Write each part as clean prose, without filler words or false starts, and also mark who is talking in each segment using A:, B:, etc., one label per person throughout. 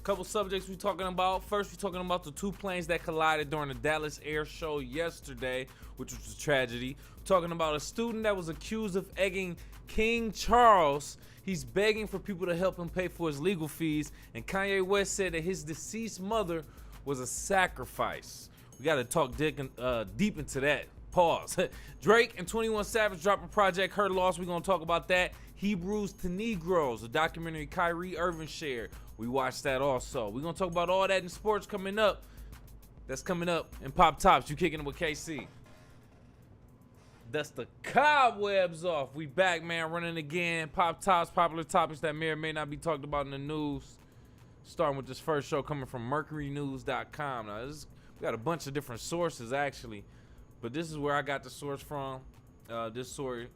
A: Couple subjects we talking about. First, we talking about the two planes that collided during the Dallas Air Show yesterday, which was a tragedy. We're talking about a student that was accused of egging King Charles. He's begging for people to help him pay for his legal fees, and Kanye West said that his deceased mother was a sacrifice. We got to talk deep into that. Pause. Drake and 21 Savage dropping Project Her Loss. We're going to talk about that. Hebrews to Negroes, a documentary Kyrie Irving shared. We watched that also. We're going to talk about all that in sports coming up. That's coming up in Pop Tops. You kicking it with KC. That's the cobwebs off. We back, man, running again. Pop Tops, popular topics that may or may not be talked about in the news. Starting with this first show coming from mercurynews.com. Now, we got a bunch of different sources, actually. But this is where I got the source from, this story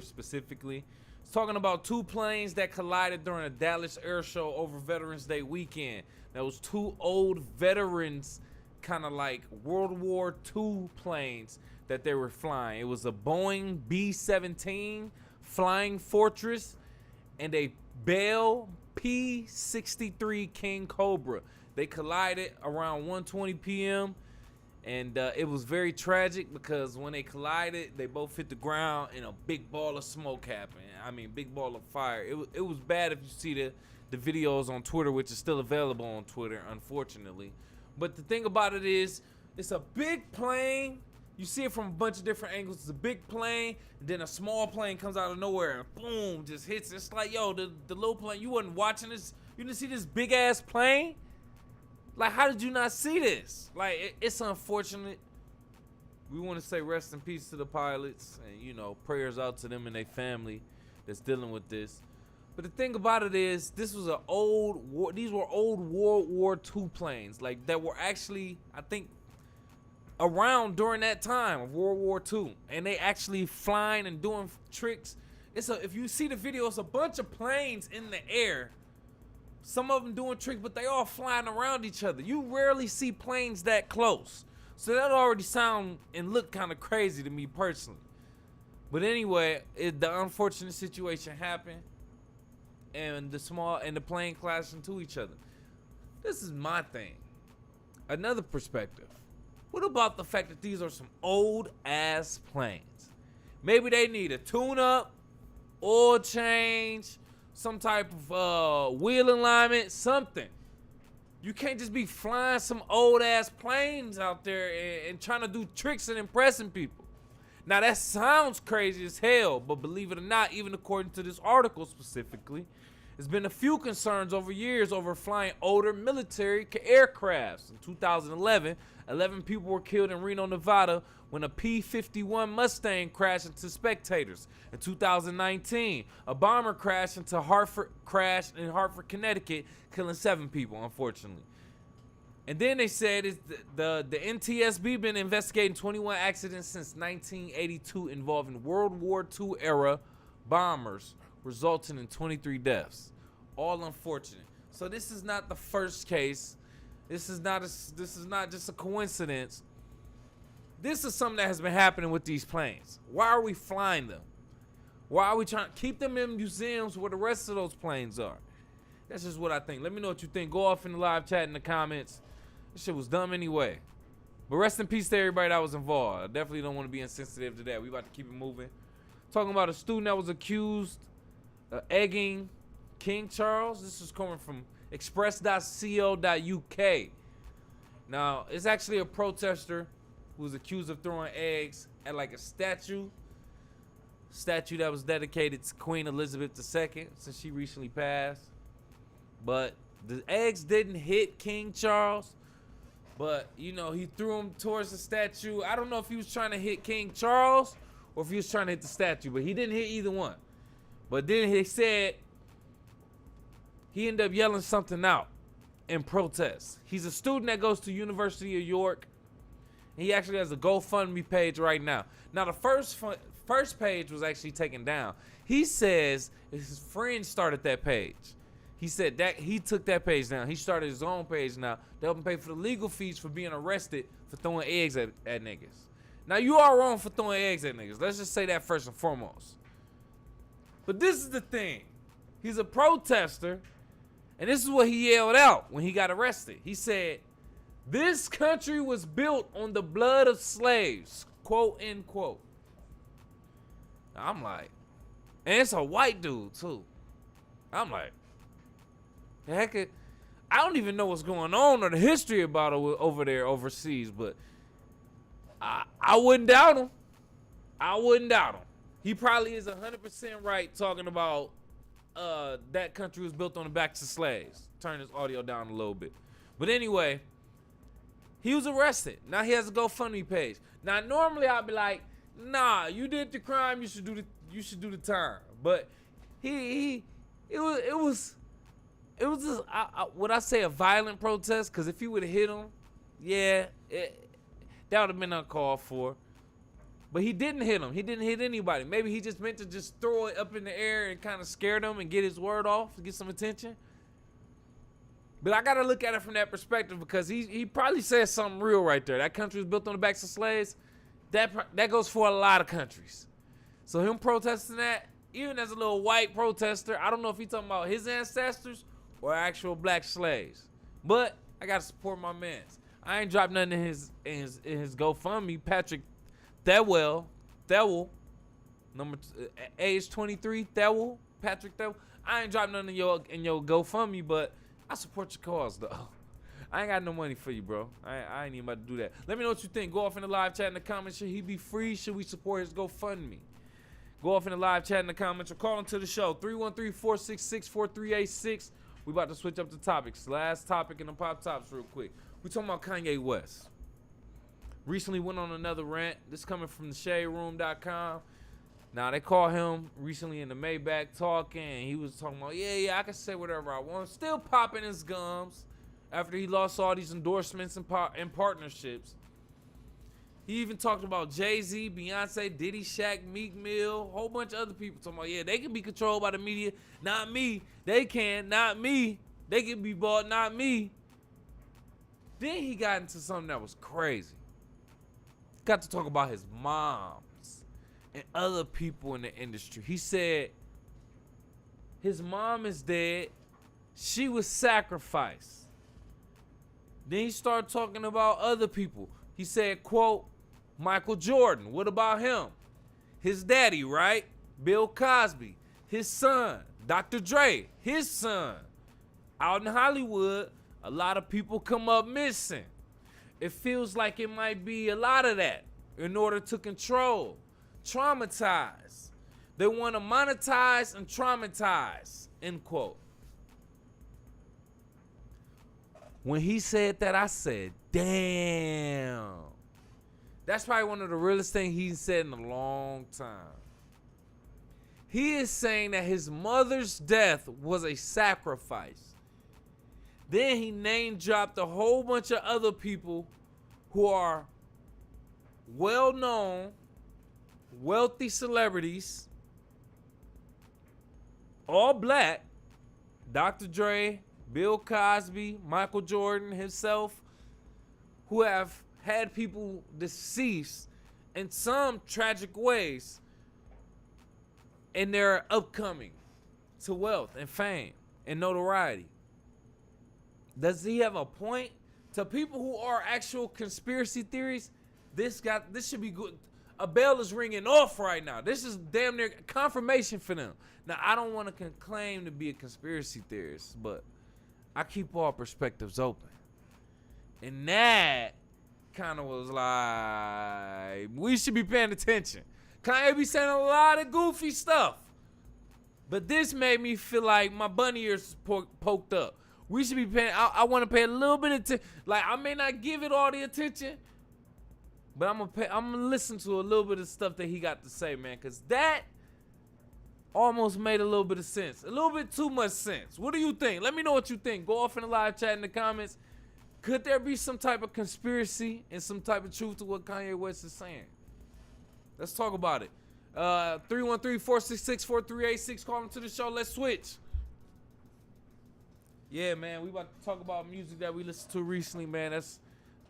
A: specifically. It's talking about two planes that collided during a Dallas Air Show over Veterans Day weekend. That was two old veterans, kind of like World War II planes that they were flying. It was a Boeing B-17 Flying Fortress and a Bell P-63 Kingcobra. They collided around 1:20 p.m. And it was very tragic because when they collided, they both hit the ground and a big ball of smoke happened. I mean, big ball of fire. It was bad if you see the videos on Twitter, which is still available on Twitter, unfortunately. But the thing about it is, it's a big plane. You see it from a bunch of different angles. It's a big plane, and then a small plane comes out of nowhere and boom, just hits. It's like, yo, the little plane, you wasn't watching this. You didn't see this big ass plane? Like, how did you not see this? Like, it's unfortunate. We want to say rest in peace to the pilots and, you know, prayers out to them and their family that's dealing with this. But the thing about it is, these were old World War II planes, like, that were actually, I think, around during that time of World War II. And they actually flying and doing tricks. If you see the video, it's a bunch of planes in the air. Some of them doing tricks, but they all flying around each other. You rarely see planes that close. So that already sound and look kind of crazy to me personally. But anyway, the unfortunate situation happened. And the plane crashed into each other. This is my thing. Another perspective. What about the fact that these are some old ass planes? Maybe they need a tune-up, oil change, some type of wheel alignment, something. You can't just be flying some old ass planes out there and trying to do tricks and impressing people. Now that sounds crazy as hell, but believe it or not, even according to this article specifically, there's been a few concerns over years over flying older military aircrafts. In 2011, 11 people were killed in Reno, Nevada when a P-51 Mustang crashed into spectators. In 2019, a bomber crashed in Hartford, Connecticut, killing 7 people, unfortunately. And then they said the NTSB been investigating 21 accidents since 1982 involving World War II era bombers, resulting in 23 deaths. All unfortunate. So this is not the first case. This is not just a coincidence. This is something that has been happening with these planes. Why are we flying them? Why are we trying to keep them in museums where the rest of those planes are? That's just what I think. Let me know what you think. Go off in the live chat in the comments. This shit was dumb anyway. But rest in peace to everybody that was involved. I definitely don't want to be insensitive to that. We about to keep it moving. Talking about a student that was accused of egging King Charles. This is coming from express.co.uk. Now, it's actually a protester who was accused of throwing eggs at like a statue that was dedicated to Queen Elizabeth II since she recently passed. But the eggs didn't hit King Charles, but you know, he threw them towards the statue. I don't know if he was trying to hit King Charles or if he was trying to hit the statue, but he didn't hit either one. But then he said he ended up yelling something out in protest. He's a student that goes to University of York. He actually has a GoFundMe page right now. Now the first page was actually taken down. He says his friend started that page. He said that he took that page down. He started his own page now to help him pay for the legal fees for being arrested for throwing eggs at niggas. Now you are wrong for throwing eggs at niggas. Let's just say that first and foremost. But this is the thing. He's a protester. And this is what he yelled out when he got arrested. He said, "This country was built on the blood of slaves," quote, end quote. I'm like, and it's a white dude too. I'm like, heck, I don't even know what's going on or the history about it over there overseas, but I wouldn't doubt him. I wouldn't doubt him. He probably is 100% right talking about that country was built on the backs of slaves. Turn this audio down a little bit. But anyway, he was arrested. Now he has a GoFundMe page. Now normally I'd be like, nah, you did the crime, you should do the time. But it was just, would I say a violent protest? Because if he would have hit him, yeah, that would have been uncalled for. But he didn't hit him. He didn't hit anybody. Maybe he just meant to just throw it up in the air and kind of scare them and get his word off, get some attention. But I got to look at it from that perspective because he probably said something real right there. That country was built on the backs of slaves. That goes for a lot of countries. So him protesting that, even as a little white protester, I don't know if he's talking about his ancestors or actual black slaves. But I got to support my mans. I ain't dropped nothing in his GoFundMe. Patrick Thewell, age 23, Patrick Thewell. I ain't dropped nothing in your GoFundMe, but I support your cause though. I ain't got no money for you, bro. I ain't even about to do that. Let me know what you think. Go off in the live chat in the comments. Should he be free? Should we support his GoFundMe? Go off in the live chat in the comments or call into the show. 313-466-4386. We about to switch up the topics. Last topic in the pop tops real quick. We talking about Kanye West. Recently went on another rant. This coming from the shaderoom.com. Now, they called him recently in the Maybach talking, and he was talking about, yeah, I can say whatever I want. Still popping his gums after he lost all these endorsements and partnerships. He even talked about Jay-Z, Beyonce, Diddy, Shaq, Meek Mill, a whole bunch of other people talking about, yeah, they can be controlled by the media. Not me. They can. Not me. They can be bought. Not me. Then he got into something that was crazy. Got to talk about his moms and other people in the industry. He said his mom is dead. She was sacrificed. Then he started talking about other people. He said, quote, Michael Jordan. What about him? His daddy, right? Bill Cosby. His son, Dr. Dre. His son. Out in Hollywood, a lot of people come up missing. It feels like it might be a lot of that in order to control, traumatize. They want to monetize and traumatize, end quote. When he said that, I said, damn. That's probably one of the realest things he's said in a long time. He is saying that his mother's death was a sacrifice. Then he name dropped a whole bunch of other people who are well-known, wealthy celebrities, all black. Dr. Dre, Bill Cosby, Michael Jordan himself, who have had people deceased in some tragic ways in their upcoming to wealth and fame and notoriety. Does he have a point? To people who are actual conspiracy theories, this should be good. A bell is ringing off right now. This is damn near confirmation for them. Now, I don't want to claim to be a conspiracy theorist, but I keep all perspectives open. And that kind of was like, we should be paying attention. Kanye be saying a lot of goofy stuff. But this made me feel like my bunny ears poked up. We should be paying, I want to pay a little bit of attention. Like, I may not give it all the attention, but I'm gonna listen to a little bit of stuff that he got to say, man, because that almost made a little bit of sense. A little bit too much sense. What do you think? Let me know what you think. Go off in the live chat in the comments. Could there be some type of conspiracy and some type of truth to what Kanye West is saying? Let's talk about it. 313-466-4386. Call into the show. Let's switch. Yeah, man, we about to talk about music that we listened to recently, man. That's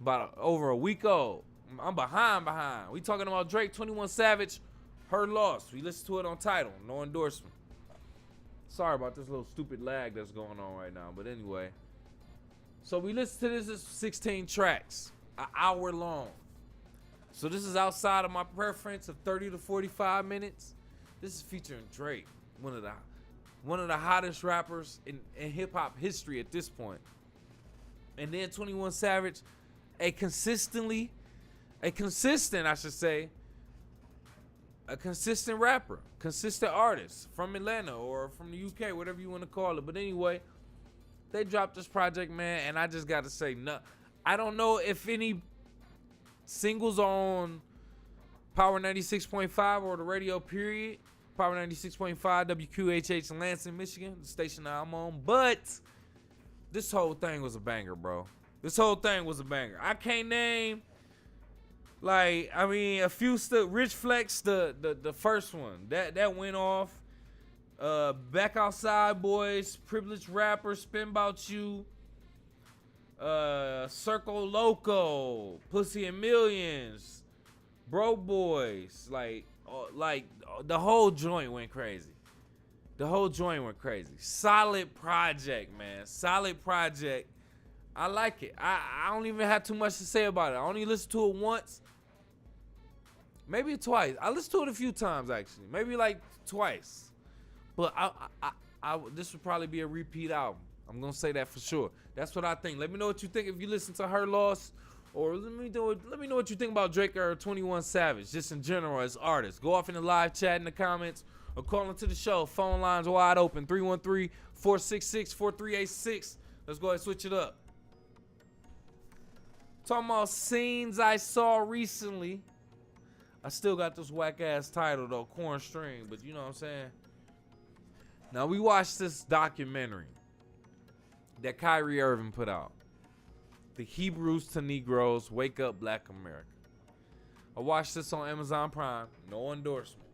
A: about over a week old. I'm behind. We talking about Drake, 21 Savage, Her Loss. We listened to it on Tidal, no endorsement. Sorry about this little stupid lag that's going on right now. But anyway. So we listened to this. It's 16 tracks. An hour long. So this is outside of my preference of 30 to 45 minutes. This is featuring Drake. One of the hottest rappers in hip hop history at this point. And then 21 Savage, a consistent rapper, consistent artist from Atlanta or from the UK, whatever you want to call it. But anyway, they dropped this project, man, and I just got to say, no, I don't know if any singles on Power 96.5 or the radio period. Power 96.5 WQHH in Lansing, Michigan, the station that I'm on. But this whole thing was a banger, bro. This whole thing was a banger. I can't name, like, I mean, a few Rich Flex, the first one. That went off. Back Outside Boys, Privileged Rapper, Spin About You, Circle Loco, Pussy and Millions, Broke Boys, like the whole joint went crazy. The whole joint went crazy. Solid project, man. Solid project. I like it. I don't even have too much to say about it. I only listened to it once. Maybe twice. I listened to it a few times, actually. Maybe like twice. But this would probably be a repeat album. I'm going to say that for sure. That's what I think. Let me know what you think if you listen to Her Loss. Or let me know what you think about Drake or 21 Savage, just in general as artists. Go off in the live chat in the comments or call into the show. Phone lines wide open, 313-466-4386. Let's go ahead and switch it up. Talking about scenes I saw recently. I still got this whack-ass title, though, Corn String, but you know what I'm saying? Now, we watched this documentary that Kyrie Irving put out. The Hebrews to Negroes, Wake Up Black America. I watched this on Amazon Prime. No endorsement.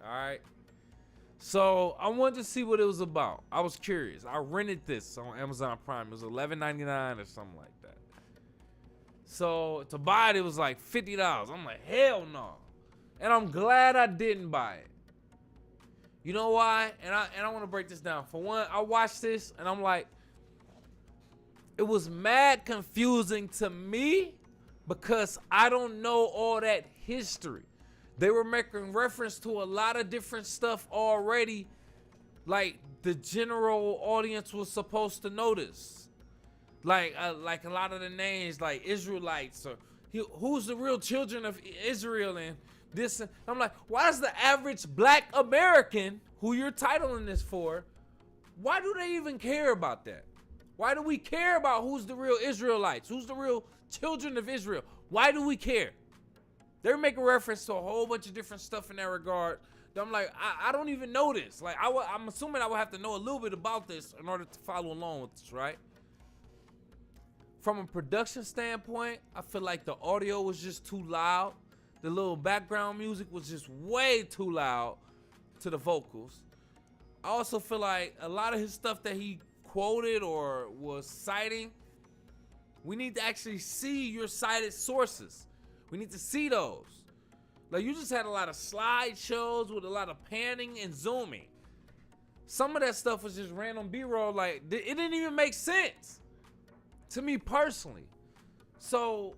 A: All right. So I wanted to see what it was about. I was curious. I rented this on Amazon Prime. It was $11.99 or something like that. So to buy it, it was like $50. I'm like, hell no. And I'm glad I didn't buy it. You know why? And I want to break this down. For one, I watched this and I'm like, it was mad confusing to me because I don't know all that history. They were making reference to a lot of different stuff already, like the general audience was supposed to notice. Like a lot of the names, like Israelites or who's the real children of Israel and this. And I'm like, why does the average black American, who you're titling this for, why do they even care about that? Why do we care about who's the real Israelites? Who's the real children of Israel? Why do we care? They're making reference to a whole bunch of different stuff in that regard. I'm like, I don't even know this. Like, I'm assuming I would have to know a little bit about this in order to follow along with this, right? From a production standpoint, I feel like the audio was just too loud. The little background music was just way too loud to the vocals. I also feel like a lot of his stuff that he quoted or was citing, we need to actually see your cited sources. We need to see those. Like, you just had a lot of slideshows with a lot of panning and zooming. Some of that stuff was just random B-roll. Like, it didn't even make sense to me personally. So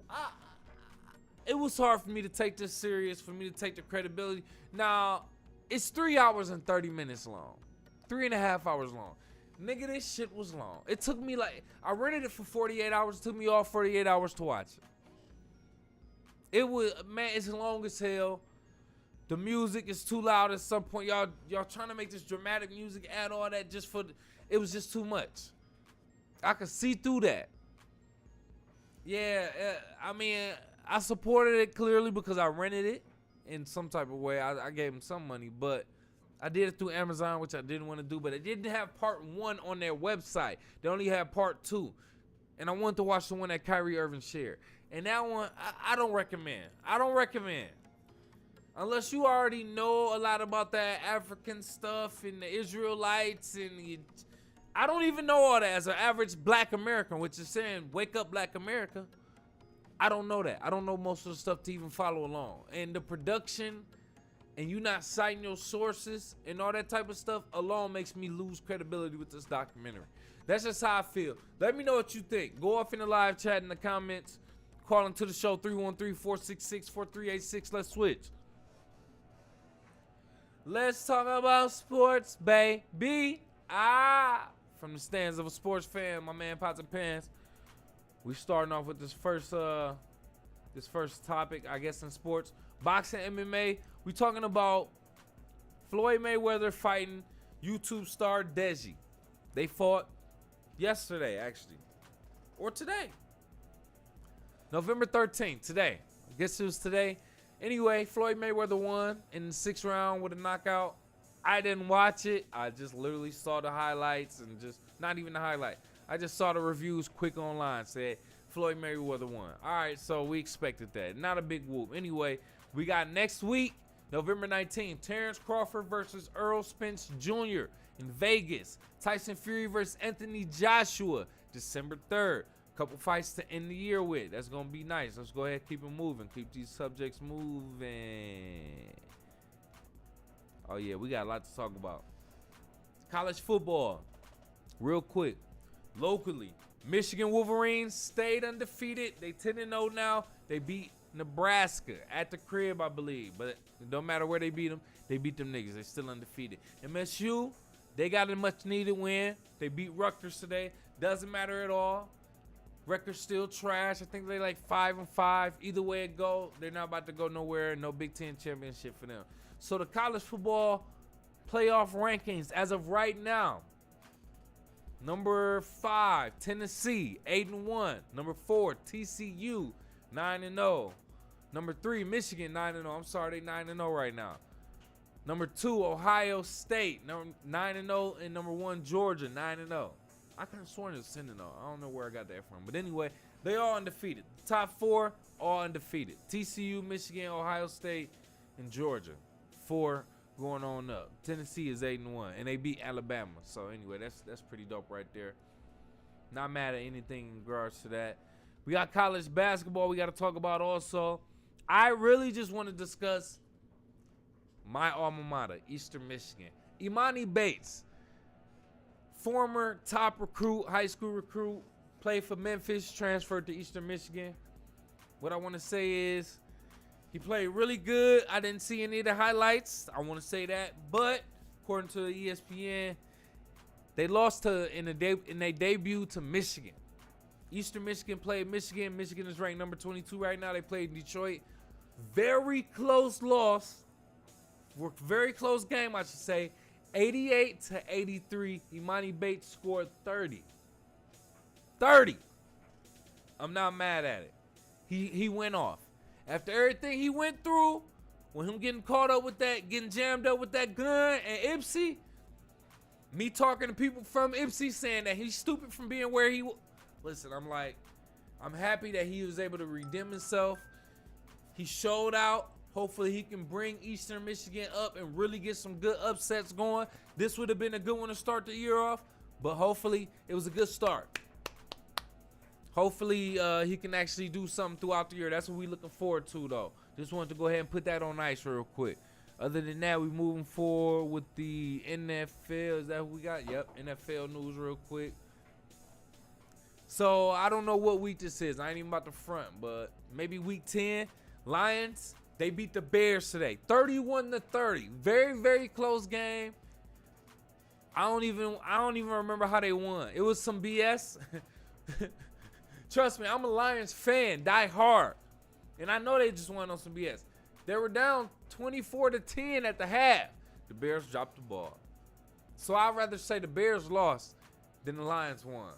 A: it was hard for me to take this serious, for me to take the credibility. Now, it's 3 hours and 30 minutes long. 3.5 hours long. Nigga, this shit was long. It took me I rented it for 48 hours. It took me all 48 hours to watch it. It was, man, it's long as hell. The music is too loud at some point. Y'all trying to make this dramatic music, add all that just for, it was just too much. I could see through that. Yeah, I mean, I supported it clearly because I rented it in some type of way. I gave them some money, but I did it through Amazon, which I didn't want to do, but it didn't have part 1 on their website. They only had part 2. And I wanted to watch the one that Kyrie Irving shared. And that one, I don't recommend. I don't recommend. Unless you already know a lot about that African stuff and the Israelites and I don't even know all that as an average black American, which is saying, wake up black America. I don't know that. I don't know most of the stuff to even follow along. And the production and you not citing your sources and all that type of stuff alone makes me lose credibility with this documentary. That's just how I feel. Let me know what you think. Go off in the live chat in the comments. Call into the show 313-466-4386. Let's switch. Let's talk about sports, baby. From the stands of a sports fan, my man Pots and Pants. We starting off with this first topic, I guess, in sports. Boxing, MMA. We talking about Floyd Mayweather fighting YouTube star Deji. They fought yesterday, actually. Or today. November 13th, today. I guess it was today. Anyway, Floyd Mayweather won in the 6th round with a knockout. I didn't watch it. I just literally saw the highlights and just, not even the highlight. I just saw the reviews quick online. Said Floyd Mayweather won. All right, so we expected that. Not a big whoop. Anyway, we got next week, November 19th, Terrence Crawford versus Errol Spence Jr. in Vegas. Tyson Fury versus Anthony Joshua, December 3rd. Couple fights to end the year with. That's going to be nice. Let's go ahead and keep it moving. Keep these subjects moving. Oh, yeah, we got a lot to talk about. College football. Real quick. Locally, Michigan Wolverines stayed undefeated. They 10-0 now. They beat Nebraska at the crib, I believe. But it don't matter where they beat them. They beat them niggas. They still undefeated. MSU, they got a much-needed win. They beat Rutgers today. Doesn't matter at all. Record's still trash. I think they like 5-5. Either way it go, they're not about to go nowhere. No Big Ten championship for them. So the college football playoff rankings as of right now. Number 5, Tennessee, 8-1. Number 4, TCU, 9-0. Number 3, Michigan, 9-0. I'm sorry, they 9-0 right now. Number 2, Ohio State, 9-0. And number 1, Georgia, 9-0. I could have sworn it was 10-0. I don't know where I got that from. But anyway, they all undefeated. The top 4, all undefeated. TCU, Michigan, Ohio State, and Georgia. 4 going on up. Tennessee is 8-1. And they beat Alabama. So anyway, that's pretty dope right there. Not mad at anything in regards to that. We got college basketball we got to talk about also. I really just want to discuss my alma mater, Eastern Michigan. Imani Bates. Former top recruit, high school recruit, played for Memphis, transferred to Eastern Michigan. What I want to say is he played really good. I didn't see any of the highlights. I want to say that. But according to ESPN, they lost in their debut to Michigan. Eastern Michigan played Michigan. Michigan is ranked number 22 right now. They played Detroit. Very close loss. Very close game, I should say. 88-83. Imani Bates scored 30. 30. I'm not mad at it. He went off. After everything he went through, when him getting caught up with that, getting jammed up with that gun and Ipsy, me talking to people from Ipsy saying that he's stupid from being where he was. Listen, I'm happy that he was able to redeem himself. He showed out. Hopefully he can bring Eastern Michigan up and really get some good upsets going. This would have been a good one to start the year off, but hopefully it was a good start. Hopefully he can actually do something throughout the year. That's what we're looking forward to, though. Just wanted to go ahead and put that on ice real quick. Other than that, we're moving forward with the NFL. Is that what we got? Yep, NFL news real quick. So I don't know what week this is. I ain't even about to front, but maybe week 10. Lions, they beat the Bears today, 31-30. Very, very close game. I don't even remember how they won. It was some BS. Trust me, I'm a Lions fan, die hard. And I know they just won on some BS. They were down 24-10 at the half. The Bears dropped the ball. So I'd rather say the Bears lost than the Lions won.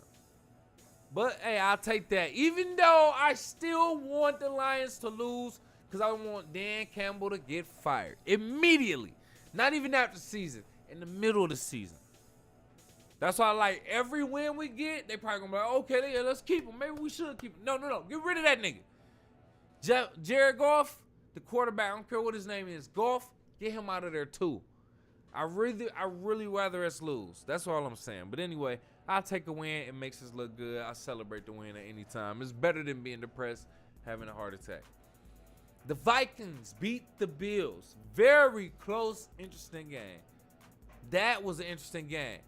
A: But, hey, I'll take that. Even though I still want the Lions to lose because I want Dan Campbell to get fired immediately. Not even after the season, in the middle of the season. That's why, like, every win we get, they probably going to be like, okay, yeah, let's keep him. Maybe we should keep him. No. Get rid of that nigga. Jared Goff, the quarterback, I don't care what his name is. Goff, get him out of there, too. I really rather us lose. That's all I'm saying. But anyway, I'll take a win. It makes us look good. I celebrate the win at any time. It's better than being depressed, having a heart attack. The Vikings beat the Bills. Very close, interesting game. That was an interesting game.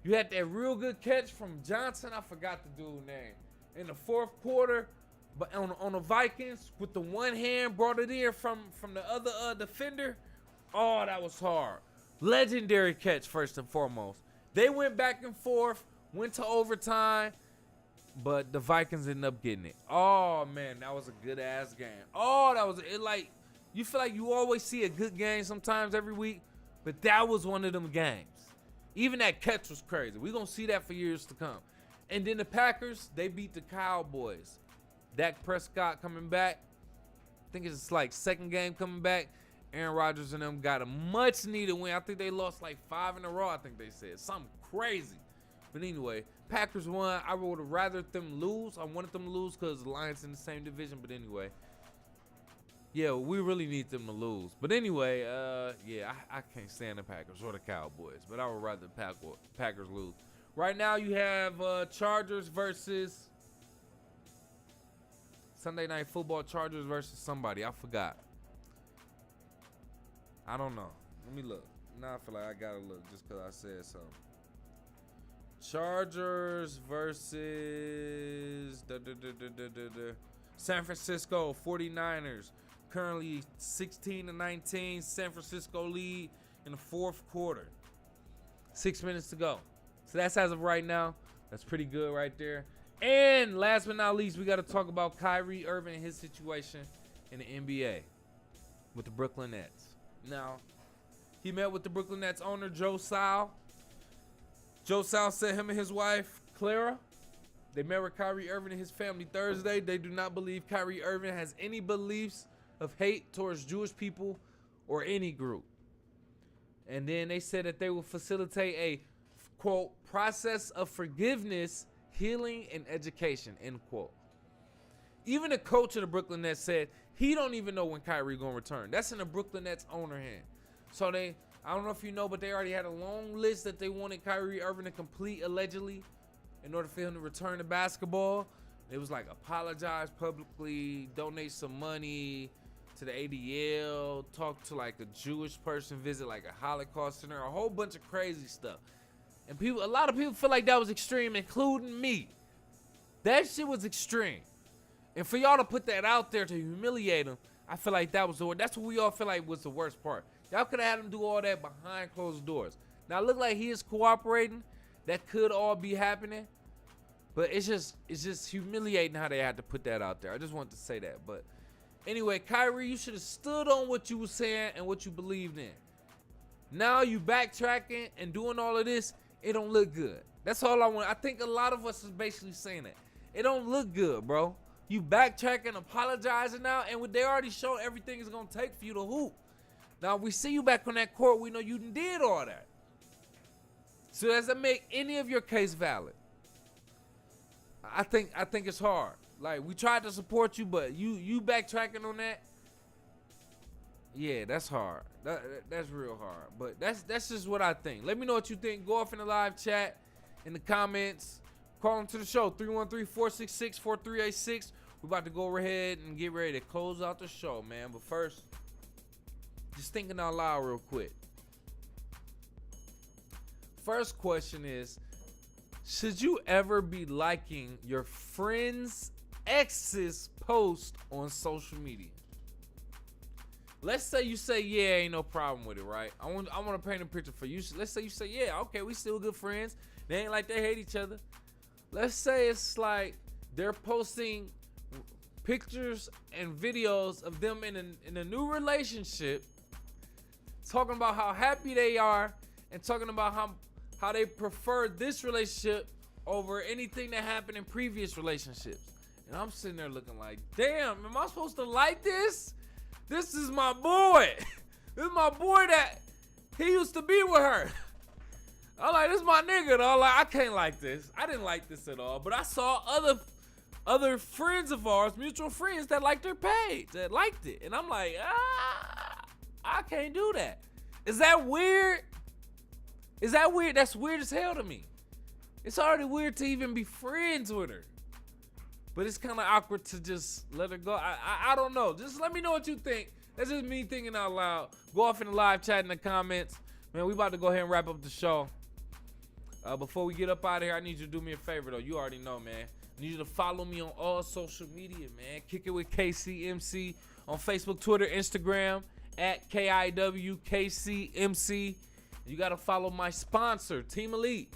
A: You had that real good catch from Johnson. I forgot the dude's name. In the fourth quarter, but on the Vikings, with the one hand, brought it in from the other defender. Oh, that was hard. Legendary catch, first and foremost. They went back and forth, went to overtime, but the Vikings ended up getting it. Oh, man, that was a good-ass game. Oh, that was it. Like, you feel like you always see a good game sometimes every week, but that was one of them games. Even that catch was crazy. We're going to see that for years to come. And then the Packers, they beat the Cowboys. Dak Prescott coming back. I think it's like second game coming back. Aaron Rodgers and them got a much-needed win. I think they lost like 5 in a row, I think they said. Something crazy. But anyway, Packers won. I would have rather them lose. I wanted them to lose because the Lions in the same division. But anyway, yeah, we really need them to lose. But anyway, yeah, I can't stand the Packers or the Cowboys. But I would rather the Packers lose. Right now you have Chargers versus Sunday Night Football. Chargers versus somebody. I forgot. I don't know. Let me look. Now I feel like I gotta look just because I said something. Chargers versus San Francisco 49ers. Currently 16-19. San Francisco lead in the fourth quarter. 6 minutes to go. So that's as of right now. That's pretty good right there. And last but not least, we got to talk about Kyrie Irving and his situation in the NBA with the Brooklyn Nets. Now, he met with the Brooklyn Nets owner, Joe Tsai. Joe Tsai said him and his wife, Clara, they met with Kyrie Irving and his family Thursday. They do not believe Kyrie Irving has any beliefs of hate towards Jewish people or any group. And then they said that they will facilitate a, quote, process of forgiveness, healing, and education, end quote. Even the coach of the Brooklyn Nets said he don't even know when Kyrie gonna return. That's in the Brooklyn Nets owner hand. So I don't know if you know, but they already had a long list that they wanted Kyrie Irving to complete, allegedly, in order for him to return to basketball. It was like apologize publicly, donate some money to the ADL, talk to like a Jewish person, visit like a Holocaust center, a whole bunch of crazy stuff. And a lot of people feel like that was extreme, including me. That shit was extreme. And for y'all to put that out there to humiliate him, I feel like that was that's what we all feel like was the worst part. Y'all could have had him do all that behind closed doors. Now it look like he is cooperating. That could all be happening. But it's just humiliating how they had to put that out there. I just wanted to say that. But anyway, Kyrie, you should have stood on what you were saying and what you believed in. Now you backtracking and doing all of this. It don't look good. That's all I want. I think a lot of us is basically saying that. It don't look good, bro. You backtracking, apologizing now, and they already showed everything is going to take for you to hoop. Now, we see you back on that court. We know you did all that. So does that make any of your case valid? I think it's hard. Like, we tried to support you, but you backtracking on that? Yeah, that's hard. That's real hard. But that's just what I think. Let me know what you think. Go off in the live chat, in the comments. Call into the show, 313-466-4386. We're about to go ahead and get ready to close out the show, man. But first, just thinking out loud real quick. First question is, should you ever be liking your friend's ex's post on social media? Let's say you say, yeah, ain't no problem with it, right? I want to paint a picture for you. Let's say you say, yeah, okay, we still good friends. They ain't like they hate each other. Let's say it's like they're posting pictures and videos of them in a new relationship, talking about how happy they are and talking about how they prefer this relationship over anything that happened in previous relationships. And I'm sitting there looking like, damn, am I supposed to like this? This is my boy. This is my boy that he used to be with her. I'm like, this is my nigga, though. Like, I can't like this. I didn't like this at all. But I saw other friends of ours, mutual friends, that liked their page, that liked it. And I'm like, I can't do that. Is that weird? Is that weird? That's weird as hell to me. It's already weird to even be friends with her. but it's kind of awkward to just let her go. I don't know. Just let me know what you think. That's just me thinking out loud. Go off in the live chat in the comments. Man, we about to go ahead and wrap up the show. Before we get up out of here, I need you to do me a favor, though. You already know, man. I need you to follow me on all social media, man. Kick it with KCMC on Facebook, Twitter, Instagram, at KIWKCMC. You got to follow my sponsor, Team Elite.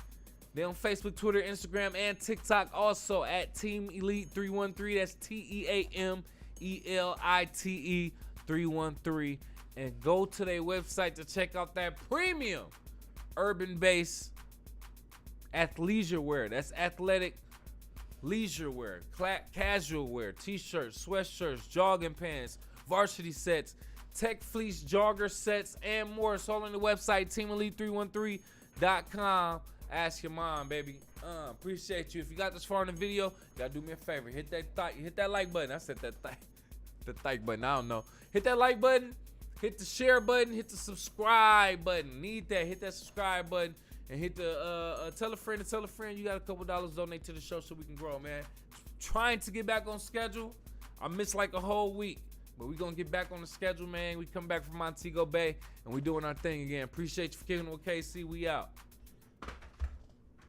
A: They on Facebook, Twitter, Instagram, and TikTok also at Team Elite 313. That's TEAMELITE 313. And go to their website to check out that premium urban-based athleisure wear. That's athletic leisure wear, casual wear, t-shirts, sweatshirts, jogging pants, varsity sets, tech fleece jogger sets, and more. It's all on the website, teamelite313.com. Ask your mom, baby. Appreciate you. If you got this far in the video, you gotta do me a favor. Hit that like button. I said that the like button. I don't know. Hit that like button. Hit the share button. Hit the subscribe button. Need that. Hit that subscribe button. And hit the tell a friend to tell a friend. You got a couple dollars to donate to the show so we can grow, man. Trying to get back on schedule. I missed like a whole week. But we gonna get back on the schedule, man. We come back from Montego Bay and we doing our thing again. Appreciate you for kicking with KC. We out.